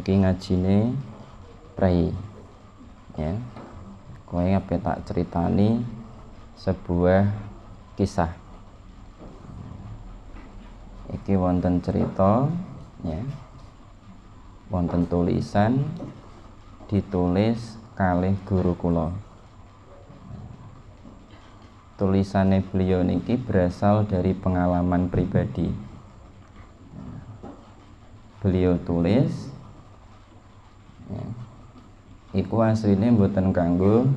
Iki ngajine prei ya. Kowe ape tak ceritani sebuah kisah. Iki wonten cerita ya. Wonten tulisan ditulis kalih guru kula. Tulisannya beliau niki berasal dari pengalaman pribadi. Beliau tulis ya, iku asline mboten kanggo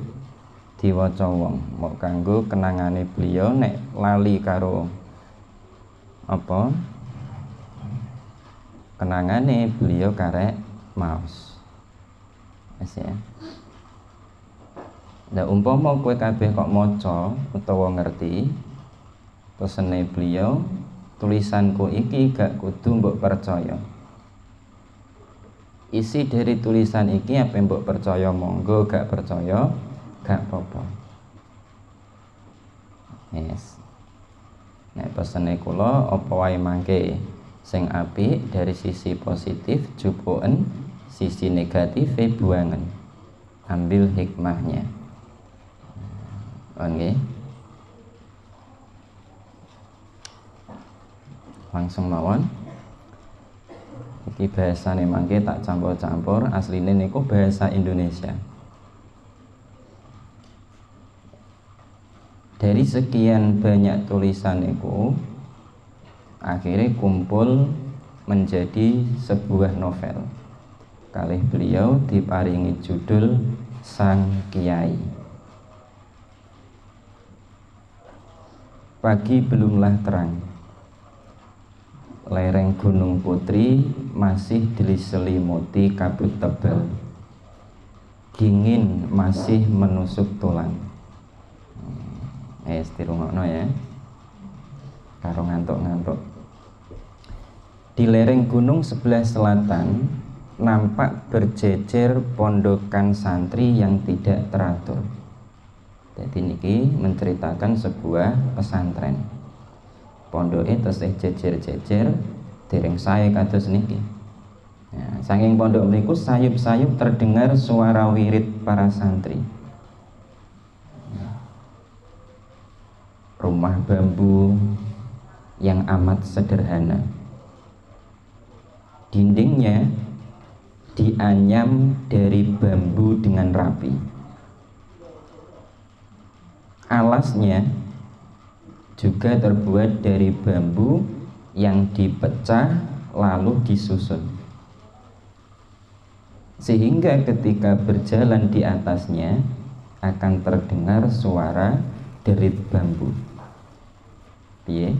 diwaca wong, mok kanggo kenangane beliau nek lali karo apa kenangane beliau karek maos. Wis ya. Nah umpama kowe kabeh kok maca utawa ngerti pesene beliau, tulisanku iki gak kudu mbok percaya. Isi dari tulisan iki apa mbok percaya monggo, gak percaya gak apa-apa. Yes. Nek pesene kula apa wae mangke sing apik dari sisi positif jupuken, sisi negatif buangen. Ambil hikmahnya. Oke. Langsung mawon. Iki bahasane mangke tak campur-campur, asline niku bahasa Indonesia. Dari sekian banyak tulisan niku akhirnya kumpul menjadi sebuah novel. Kalih beliau diparingi judul Sang Kiai. Pagi belumlah terang, lereng Gunung Putri masih diselimuti kabut tebal, dingin masih menusuk tulang. Dirungokno ya, karo ngantuk-ngantuk. Di lereng gunung sebelah selatan nampak berjejer pondokan santri yang tidak teratur. Jadi niki menceritakan sebuah pesantren. Pondoke tesih jejer-jejer dereng sae kados niki. Ya, saking pondok mriku sayup-sayup terdengar suara wirid para santri. Rumah bambu yang amat sederhana. Dindingnya dianyam dari bambu dengan rapi. Alasnya juga terbuat dari bambu yang dipecah lalu disusun, sehingga ketika berjalan di atasnya akan terdengar suara derit bambu. Piye?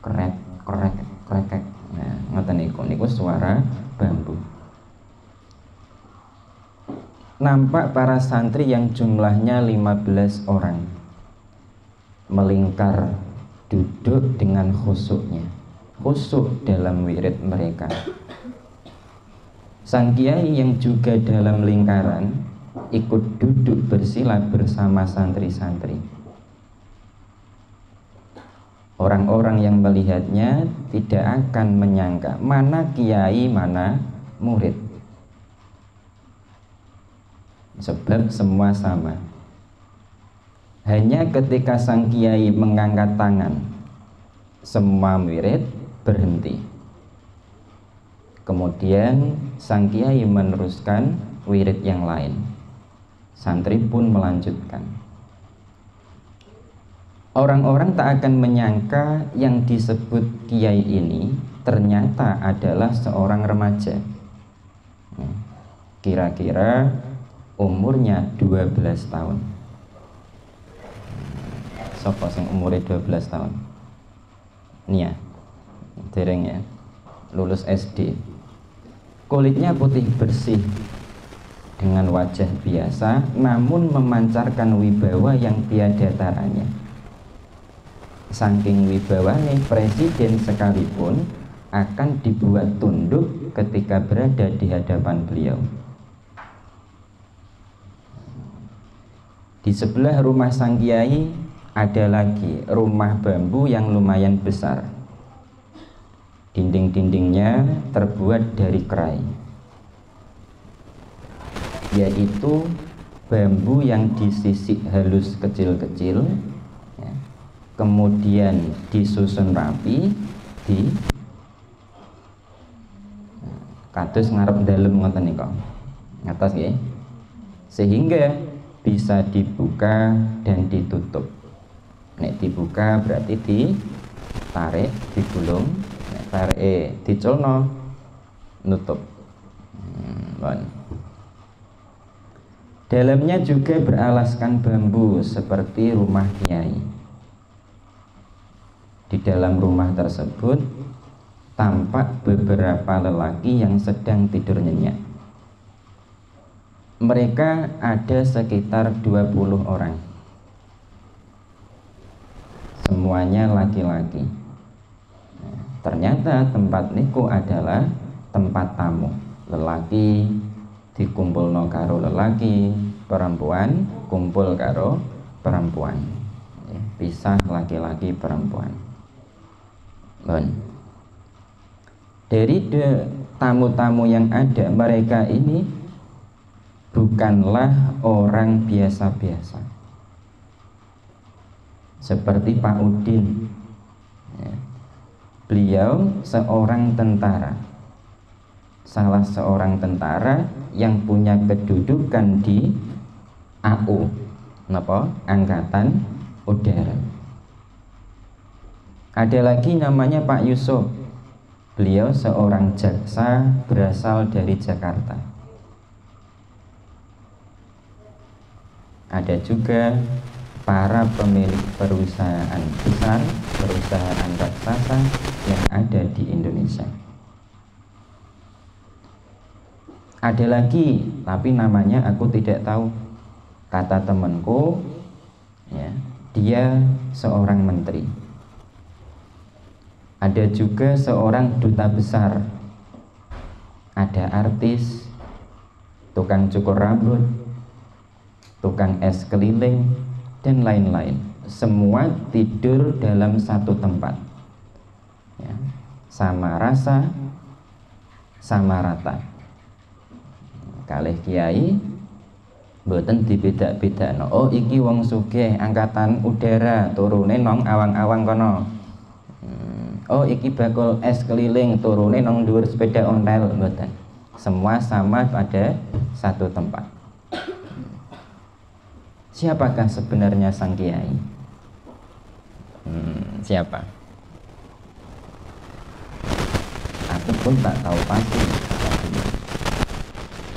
Krek krek krek. Nah, ngoten niku suara bambu. Nampak para santri yang jumlahnya 15 orang melingkar duduk dengan khusyuknya, khusyuk dalam wirid mereka. Sang kiai yang juga dalam lingkaran ikut duduk bersila bersama santri-santri. Orang-orang yang melihatnya tidak akan menyangka mana kiai mana murid, sebab semua sama. Hanya ketika sang kiai mengangkat tangan, semua murid berhenti. Kemudian sang kiai meneruskan wirid yang lain. Santri pun melanjutkan. Orang-orang tak akan menyangka yang disebut kiai ini ternyata adalah seorang remaja. Kira-kira umurnya 12 tahun. Sopo sing umurnya 12 tahun? Nia, dereng ya, lulus SD. Kulitnya putih bersih dengan wajah biasa, namun memancarkan wibawa yang tiada taranya. Saking wibawane, presiden sekalipun akan dibuat tunduk ketika berada di hadapan beliau. Di sebelah rumah sang kiai ada lagi rumah bambu yang lumayan besar. Dinding-dindingnya terbuat dari kerai. yaitu bambu yang disisik halus kecil-kecil, ya, kemudian disusun rapi di kados ngarep dalem ngoten nika ngatos nggih, sehingga bisa dibuka dan ditutup. Nek dibuka berarti ditarik, digulung, nek tarik diculno nutup. Dalamnya juga beralaskan bambu seperti rumah kiai. Di dalam rumah tersebut tampak beberapa lelaki yang sedang tidur nyenyak. Mereka ada sekitar 20 orang. Semuanya laki-laki. Ternyata tempat niku adalah tempat tamu. Lelaki dikumpulno karo lelaki, perempuan kumpul karo perempuan, pisah laki-laki perempuan. Dari tamu-tamu yang ada, mereka ini bukanlah orang biasa-biasa seperti Pak Udin, beliau seorang tentara, salah seorang tentara yang punya kedudukan di AU, Angkatan Udara. Ada lagi namanya Pak Yusuf, beliau seorang jaksa berasal dari Jakarta. Ada juga para pemilik perusahaan besar, perusahaan raksasa yang ada di Indonesia. Ada lagi, tapi namanya aku tidak tahu. Kata temanku, ya, dia seorang menteri. Ada juga seorang duta besar. Ada artis, tukang cukur rambut, tukang es keliling, dan lain-lain. Semua tidur dalam satu tempat, ya, sama rasa, sama rata. Kalih kiai mboten dibeda-bedakno. Oh iki wong sugih angkatan udara turune nang awang-awang kono. Oh iki bakul es keliling turune nang dhuwur sepeda ontel, mboten. Semua sama pada satu tempat. Siapakah sebenarnya sang kiai? Siapa? Aku pun tak tahu pasti.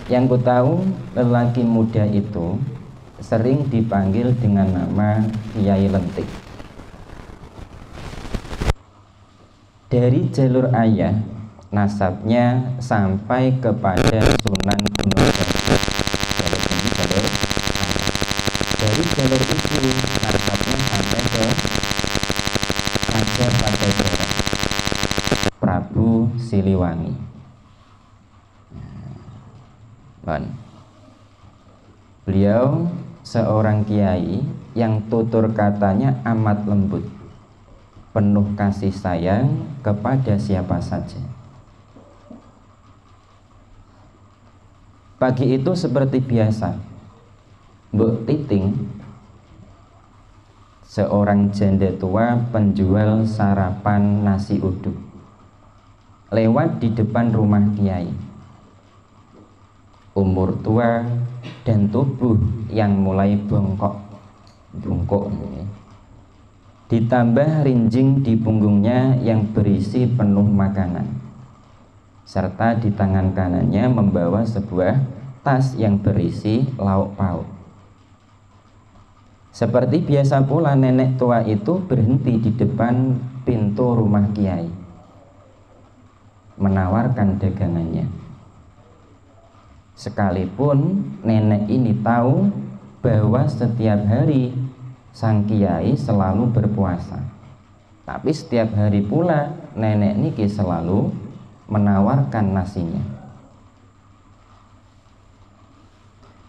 Yang ku tahu, lelaki muda itu sering dipanggil dengan nama Kiai Lentik. Dari jalur ayah, nasabnya sampai kepada Sunan Gunung Jati. Jalur ayah. Dari jalur itu nasabnya sampai ke Raja Pajajaran, Prabu Siliwangi. Beliau seorang kiai yang tutur katanya amat lembut, penuh kasih sayang kepada siapa saja. Pagi itu seperti biasa, Mbok Titing, seorang janda tua penjual sarapan nasi uduk, lewat di depan rumah kiai. Umur tua dan tubuh yang mulai bungkuk, ditambah rinjing di punggungnya yang berisi penuh makanan, serta di tangan kanannya membawa sebuah tas yang berisi lauk pauk. Seperti biasa pula, nenek tua itu berhenti di depan pintu rumah kiai, menawarkan dagangannya. Sekalipun nenek ini tahu bahwa setiap hari sang kiai selalu berpuasa, tapi setiap hari pula nenek niki selalu menawarkan nasinya.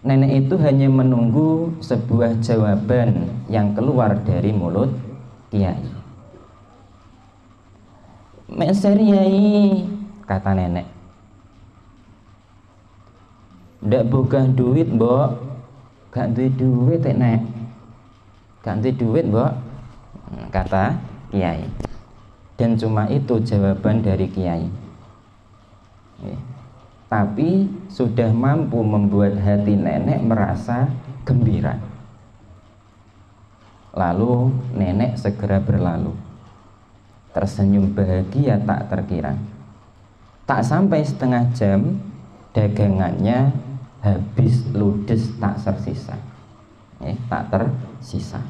Nenek itu hanya menunggu sebuah jawaban yang keluar dari mulut kiai. "Meser yai," kata nenek. ndak buka duit mbok, gak duwe duit nek, gak duwe duit mbok, kata kiai. Dan cuma itu jawaban dari kiai. Tapi sudah mampu membuat hati nenek merasa gembira. Lalu nenek segera berlalu, tersenyum bahagia tak terkira. Tak sampai setengah jam, dagangannya habis ludes tak tersisa. Tak tersisa.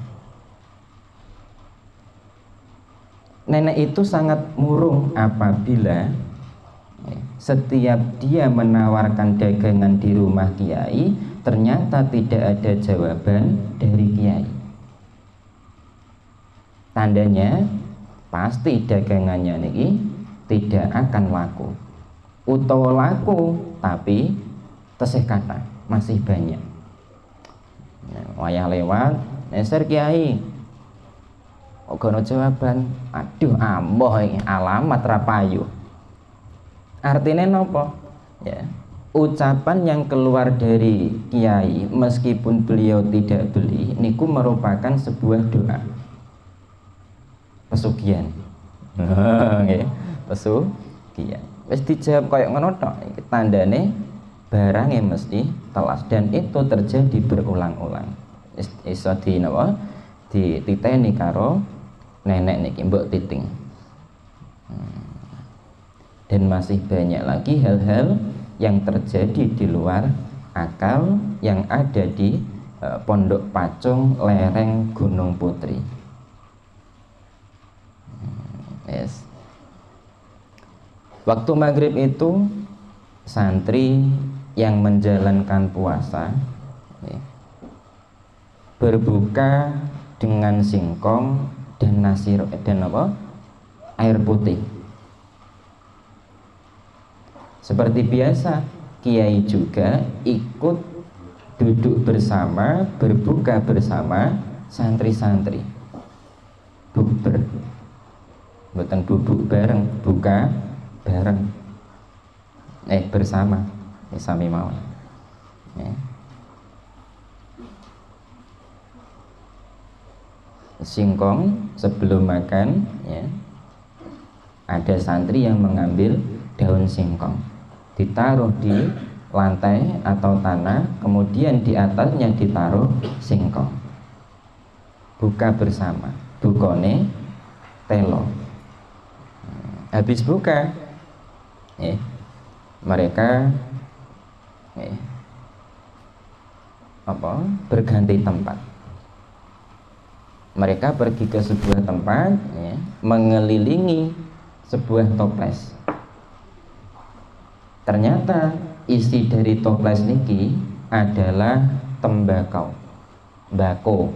Nenek itu sangat murung apabila setiap dia menawarkan dagangan di rumah kiai, ternyata tidak ada jawaban dari kiai. Tandanya pasti dagangannya niki tidak akan laku. Utawa laku tapi tesih kata masih banyak. Wayah lewat, neser kiai. Kok gak ada jawaban? Aduh amboh ini alamat rapayu. Artinya nopo? Ya, ucapan yang keluar dari kiai meskipun beliau tidak beli niku merupakan sebuah doa pesugihan. Pesugihan. Wis dijawab koyo ngono tok, tandane barangnya mesti telas, dan itu terjadi berulang-ulang. Iso di napa? Dititeni karo nenek niki mbok titing. Dan masih banyak lagi hal-hal yang terjadi di luar akal yang ada di Pondok Pacung lereng Gunung Putri. Yes. Waktu maghrib itu santri yang menjalankan puasa berbuka dengan singkong dan nasi dan air putih. Seperti biasa, kiai juga ikut duduk bersama, berbuka bersama santri-santri. Bukber, bukan duduk bareng, buka bareng. Bersama, sami mawon. Singkong sebelum makan, ada santri yang mengambil daun singkong, ditaruh di lantai atau tanah, kemudian di atasnya ditaruh singkong. Buka bersama, bukone telo. Habis buka, mereka berganti tempat. Mereka pergi ke sebuah tempat, mengelilingi sebuah toples. Ternyata isi dari toples niki adalah tembakau, bako.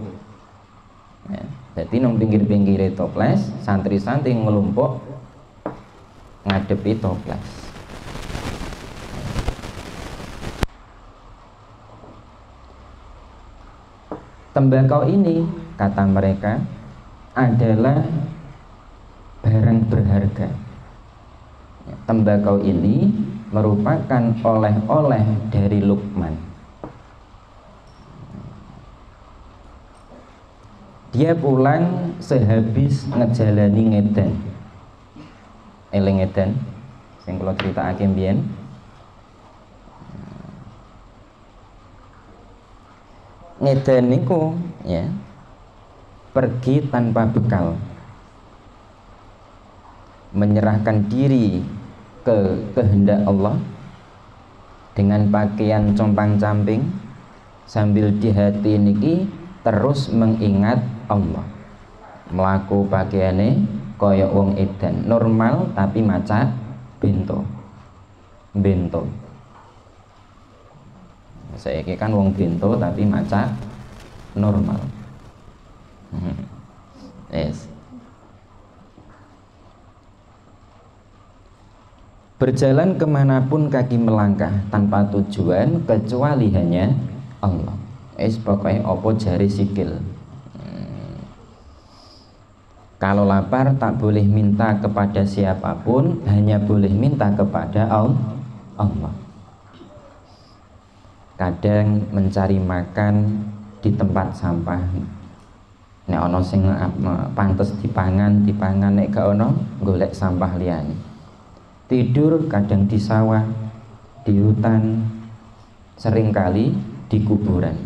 Jadi nang pinggir-pinggir toples, santri-santri ngelumpuk ngadepi toples. Tembakau ini, kata mereka, adalah barang berharga. Tembakau ini merupakan oleh-oleh dari Luqman. Dia pulang sehabis ngejalani ngedan. Eling ngedan sing kula critakake mbiyen. Ngedan niku pergi tanpa bekal, menyerahkan diri ke kehendak Allah dengan pakaian compang-camping, sambil di hati niki terus mengingat Allah. Melaku pakaiane kaya wong edan, normal tapi maca bento. Saiki kan wong bento tapi maca normal. Yes. Berjalan kemanapun kaki melangkah tanpa tujuan kecuali hanya Allah. Pokoknya opo jari sikil. Kalau lapar tak boleh minta kepada siapapun, hanya boleh minta kepada Allah. kadang mencari makan di tempat sampah. Nek ana sing pantes dipangan, nek gak ana golek sampah liyane. Tidur kadang di sawah, di hutan, seringkali di kuburan.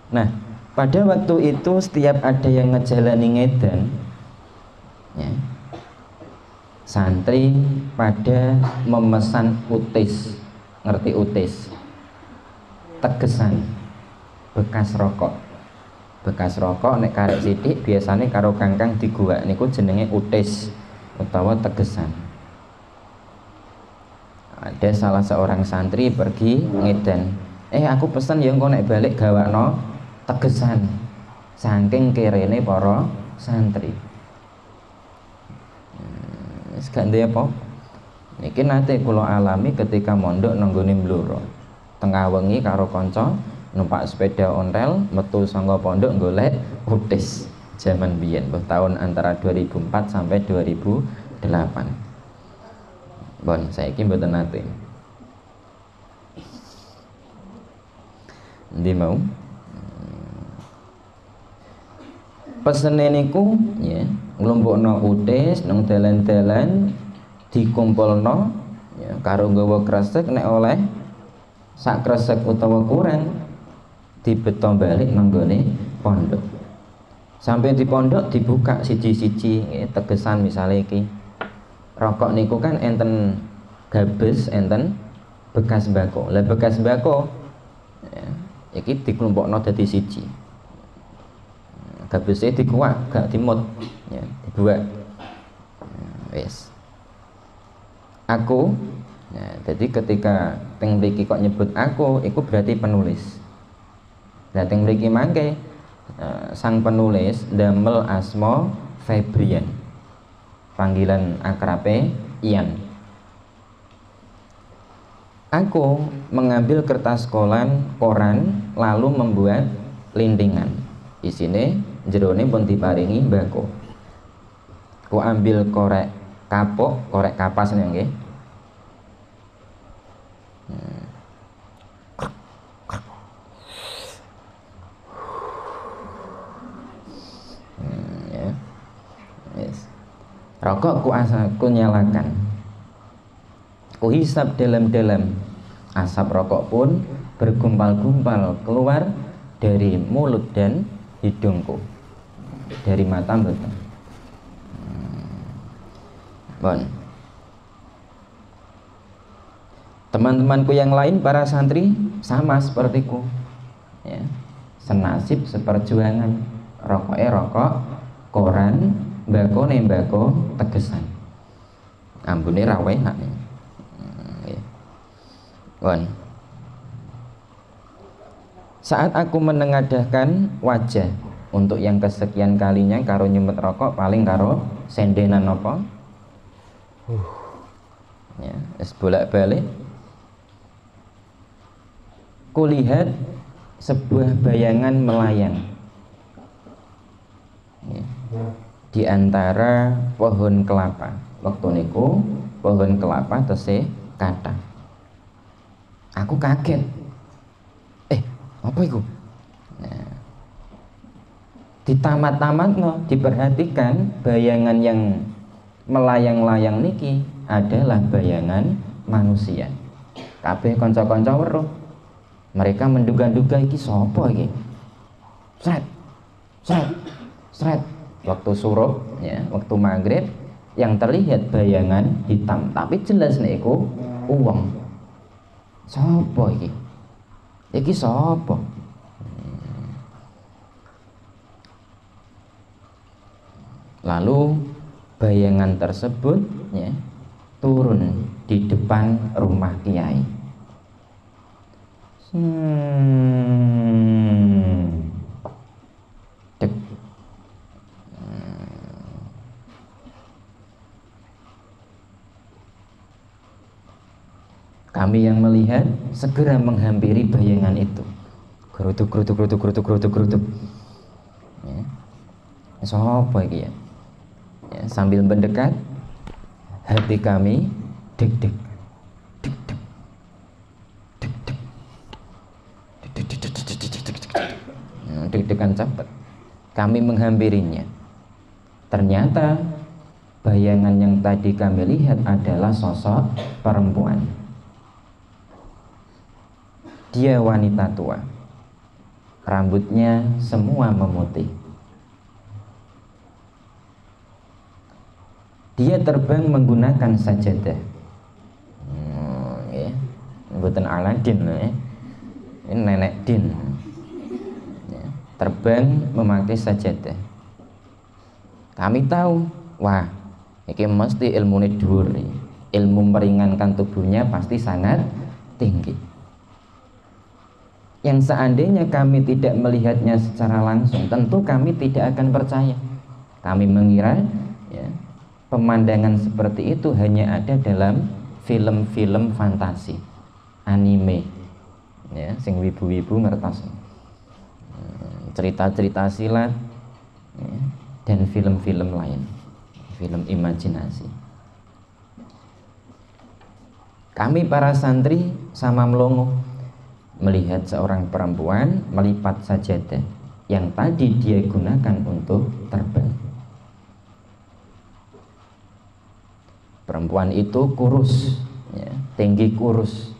Nah, pada waktu itu setiap ada yang ngejalani ngedan, ya, santri pada memesan utis. Ngerti utis? Tegesan, bekas rokok nek karek sithik biasanya karo kangkang diguwak niku jenenge utis utawa tegesan. Ada salah seorang santri pergi ngedan, aku pesen ya engko nek balik gawakno tegesan, saking kerene para santri. Wis gak ndek apa. Niki nate kula alami ketika mondok nang nggone Blora. Tengah wengi karo kanca numpak sepeda ontel metu saka pondok golek utis zaman biyen, tahun antara 2004 sampai 2008. Bon, saiki mboten nate. Ndi mau? Pesene niku ya, nglumpukno utis nang dalan-dalan dikumpulno ya karo nggawa kresek, nek oleh sak kresek utawa kurang dibeto balik nang gone pondok. Sampai di pondok dibuka siji-siji ya, tegesan misalnya iki. Rokok niku kan enten gabes, enten bekas bako. Lah bekas bako ya, iki dikelompokno dadi siji. Gabese dikuak gak dimut ya, dibuat. Wis. Aku ya, jadi ketika teng mriki kok nyebut aku, itu berarti penulis. Lah teng mriki mangke sang penulis damel asma Febrian. Panggilan akrabe Ian. Aku mengambil kertas koran lalu membuat lintingan. Di sini jerone pun diparingi mbako. Ku ambil korek kapas nggih. Ya. Yes. Rokok ku nyalakan. Ku hisap dalam-dalam. Asap rokok pun bergumpal-gumpal keluar dari mulut dan hidungku. Dari mata mboten. Bon. Teman-temanku yang lain para santri sama sepertiku. Ya. Senasib seperjuangan. Rokok, koran, mbako, tegesan. Ambune ra enak. Nggih. Bon. Saat aku menengadahkan wajah untuk yang kesekian kalinya karo nyumet rokok paling karo sendenan apa? Ya, es bolak-balik. Kulihat sebuah bayangan melayang ya, di antara pohon kelapa. Waktu niku pohon kelapa tesih kathah. Aku kaget. Apa itu? Nah, ditamat-tamat diperhatikan bayangan yang melayang-layang niki adalah bayangan manusia. Kabeh kanca-kanca weruh. Mereka menduga-duga iki sapa iki? Sret. Waktu suruh ya, waktu maghrib yang terlihat bayangan hitam, tapi jelas niku uwong. Sapa iki? Iki sapa? Lalu bayangan tersebut ya, turun di depan rumah kiai. Dek. Kami yang melihat segera menghampiri bayangan itu. Gerutuk. Ya. Sapa iki ya? Ya, sambil mendekat, hati kami deg-deg, deg-deg, deg-deg, deg-degan cepat. Kami menghampirinya. Ternyata bayangan yang tadi kami lihat adalah sosok perempuan. Dia wanita tua, rambutnya semua memutih. Dia terbang menggunakan sajadah. Ya. Bukan Aladin, ya. Ini nenek Din. Ya. Terbang memakai sajadah. Kami tahu, wah, ini mesti ilmu dhuwur, ilmu meringankan tubuhnya pasti sangat tinggi. Yang seandainya kami tidak melihatnya secara langsung, tentu kami tidak akan percaya. Kami mengira ya, pemandangan seperti itu hanya ada dalam film-film fantasi, anime, ya, sing wibu-wibu ngertos, cerita-cerita silat, ya, dan film-film lain, film imajinasi. Kami para santri sama melongo melihat seorang perempuan melipat sajadah yang tadi dia gunakan untuk terbang. Perempuan itu kurus, ya, tinggi kurus,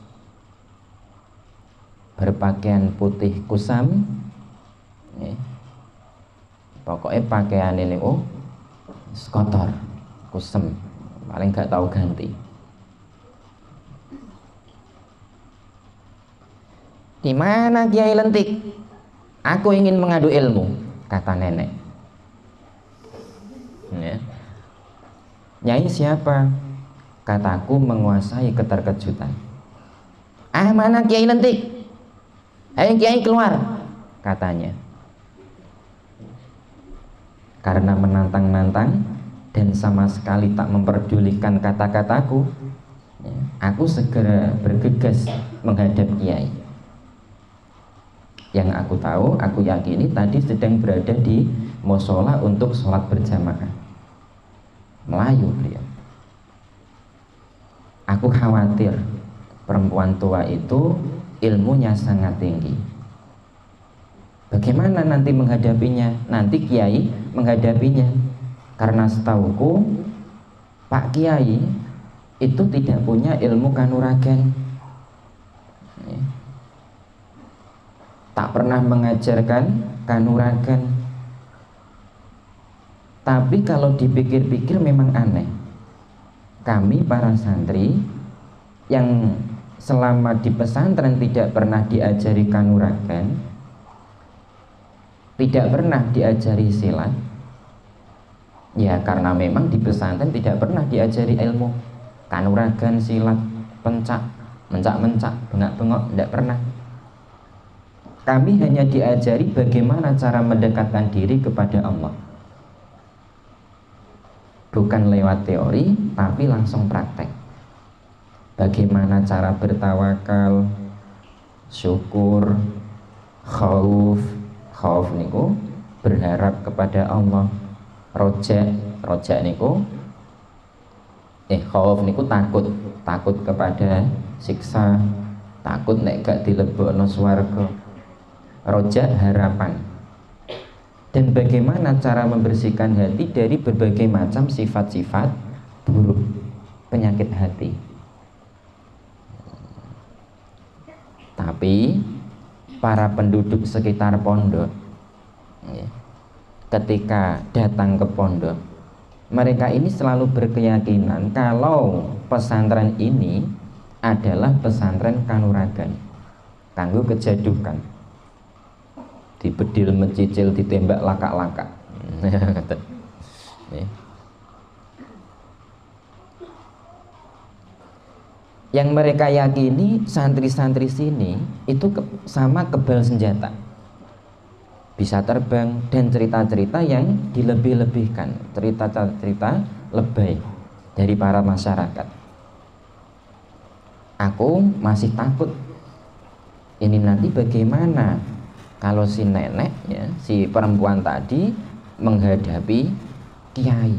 berpakaian putih kusam, ya. Pokoknya pakaian ini kotor, kusam, paling gak tahu ganti. Di mana Kiai Lentik? Aku ingin mengadu ilmu, kata nenek. Ya. Nyai siapa? Kataku menguasai keterkejutan. Ah, mana Kiai Lentik? Ayo Kiai keluar, katanya. Karena menantang-nantang dan sama sekali tak memperdulikan kata-kataku, ya, aku segera bergegas menghadap Kiai. Yang aku tahu, aku yakini tadi sedang berada di musola untuk sholat berjamaah. Melayu beliau. Aku khawatir perempuan tua itu ilmunya sangat tinggi. Bagaimana nanti menghadapinya? Nanti Kiai menghadapinya. Karena setauku Pak Kiai itu tidak punya ilmu kanuragan, tak pernah mengajarkan kanuragan. Tapi kalau dipikir-pikir memang aneh. Kami para santri yang selama di pesantren tidak pernah diajari kanuragan, tidak pernah diajari silat, ya karena memang di pesantren tidak pernah diajari ilmu kanuragan, silat, pencak, mencak-mencak, bengak-bengok, tidak pernah. Kami hanya diajari bagaimana cara mendekatkan diri kepada Allah. Bukan lewat teori, tapi langsung praktek. Bagaimana cara bertawakal, syukur, khauf. Khauf niku berharap kepada Allah. Roja niku khauf niku takut kepada siksa, takut nek gak dilebokno swarga. Roja harapan. Dan bagaimana cara membersihkan hati dari berbagai macam sifat-sifat buruk, penyakit hati. Tapi para penduduk sekitar pondok, ketika datang ke pondok, mereka ini selalu berkeyakinan kalau pesantren ini adalah pesantren kanuragan, kanggo kejadukan, dibedil mencicil, ditembak lakak-lakak. Yang mereka yakini santri-santri sini itu sama kebal senjata, bisa terbang, dan cerita-cerita yang dilebih-lebihkan, cerita-cerita lebay dari para masyarakat. Aku masih takut ini nanti bagaimana kalau si nenek, ya, si perempuan tadi menghadapi Kiai.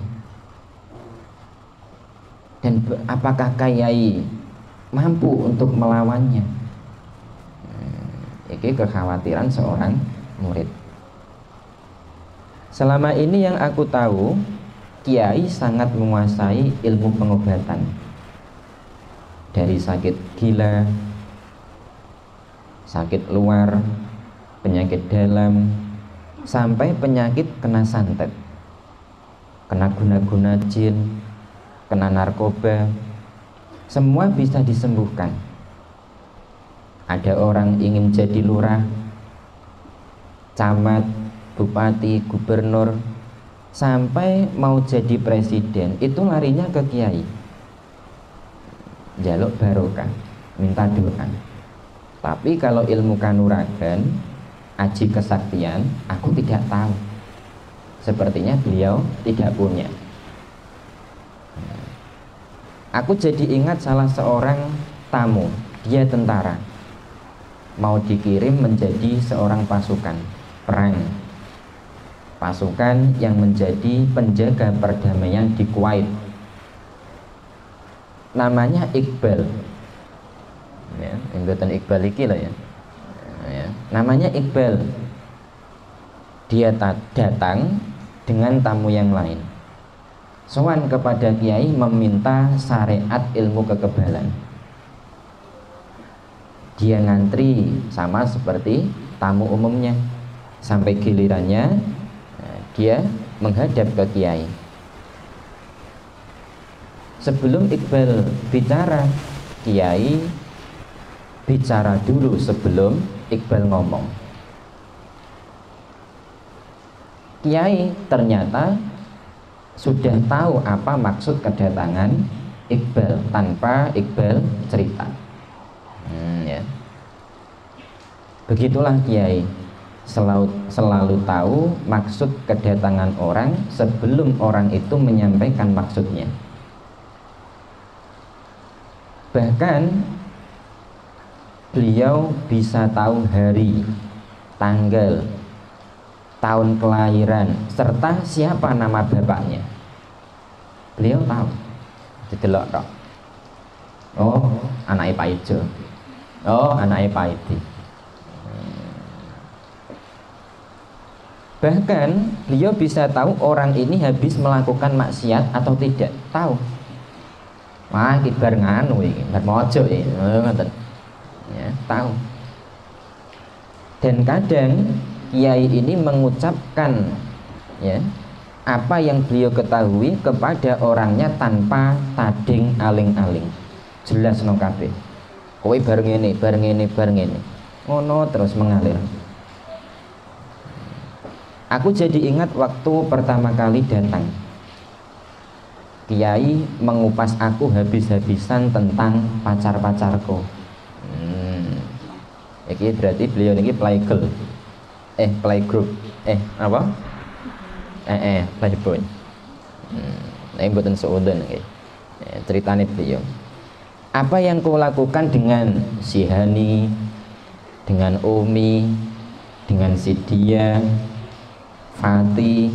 Dan apakah kiai mampu untuk melawannya? Ini kekhawatiran seorang murid. Selama ini yang aku tahu, kiai sangat menguasai ilmu pengobatan, dari sakit gila, sakit luar, penyakit dalam, sampai penyakit kena santet, kena guna-guna jin, kena narkoba, semua bisa disembuhkan. Ada orang ingin jadi lurah, camat, bupati, gubernur, sampai mau jadi presiden, itu larinya ke kiai, jaluk barokah, minta doa. Tapi kalau ilmu kanuragan, aji kesaktian, aku tidak tahu. Sepertinya beliau tidak punya. Aku jadi ingat salah seorang tamu, dia tentara, mau dikirim menjadi seorang pasukan perang, pasukan yang menjadi penjaga perdamaian di Kuwait. Namanya Iqbal, ya, ingatan Iqbal iki lah ya. Namanya Iqbal. Dia datang dengan tamu yang lain, sowan kepada kiai meminta syariat ilmu kekebalan. Dia ngantri sama seperti tamu umumnya, sampai gilirannya dia menghadap ke kiai. Sebelum Iqbal bicara, kiai bicara dulu sebelum Iqbal ngomong. Kiai ternyata sudah tahu apa maksud kedatangan Iqbal tanpa Iqbal cerita. Ya. Begitulah kiai, selalu tahu maksud kedatangan orang sebelum orang itu menyampaikan maksudnya. Bahkan beliau bisa tahu hari, tanggal, tahun kelahiran, serta siapa nama bapaknya. Beliau tahu. Didelok tok. Oh, anaknya Pak Ijo. Oh, anaknya Pak Idi. Bahkan beliau bisa tahu orang ini habis melakukan maksiat atau tidak. Tahu. Wah, kibar nganu iki, bar mojo iki. Ngoten. Ya, tahu. Dan kadang kiai ini mengucapkan ya apa yang beliau ketahui kepada orangnya tanpa tading aling-aling. Jelas no kabeh. Kowe bareng ini, bareng ini, bareng ini. Ngono terus mengalir. Aku jadi ingat waktu pertama kali datang, kiai mengupas aku habis-habisan tentang pacar-pacarku. Ini berarti beliau ini playgirl, playgroup, apa? Playboy. Ini buatan seudon nih. Ceritanya beliau. Apa yang kau lakukan dengan si Hani, dengan Umi, dengan si Dia, Fati,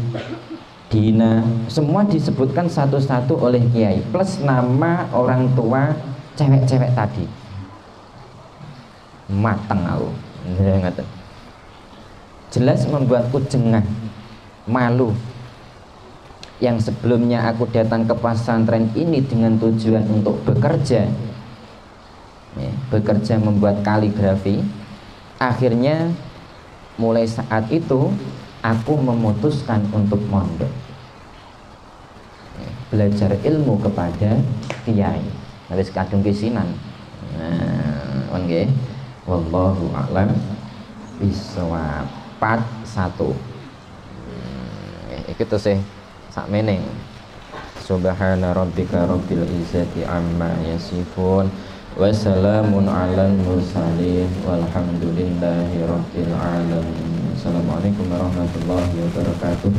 Dina, semua disebutkan satu-satu oleh kiai plus nama orang tua cewek-cewek tadi. Mateng aku, jelas membuatku jengah, malu. Yang sebelumnya aku datang ke pesantren ini dengan tujuan untuk bekerja, bekerja membuat kaligrafi. Akhirnya mulai saat itu aku memutuskan untuk mondok, belajar ilmu kepada kiai. Habis kadung kisinan. Oke. Wallahu a'lam bishawab. Part 1. Iki terus sakmene. Subhana rabbika rabbil izzati amma yasifun wa salamun alal mursalin walhamdulillahi rabbil alamin. Assalamualaikum warahmatullahi wabarakatuh.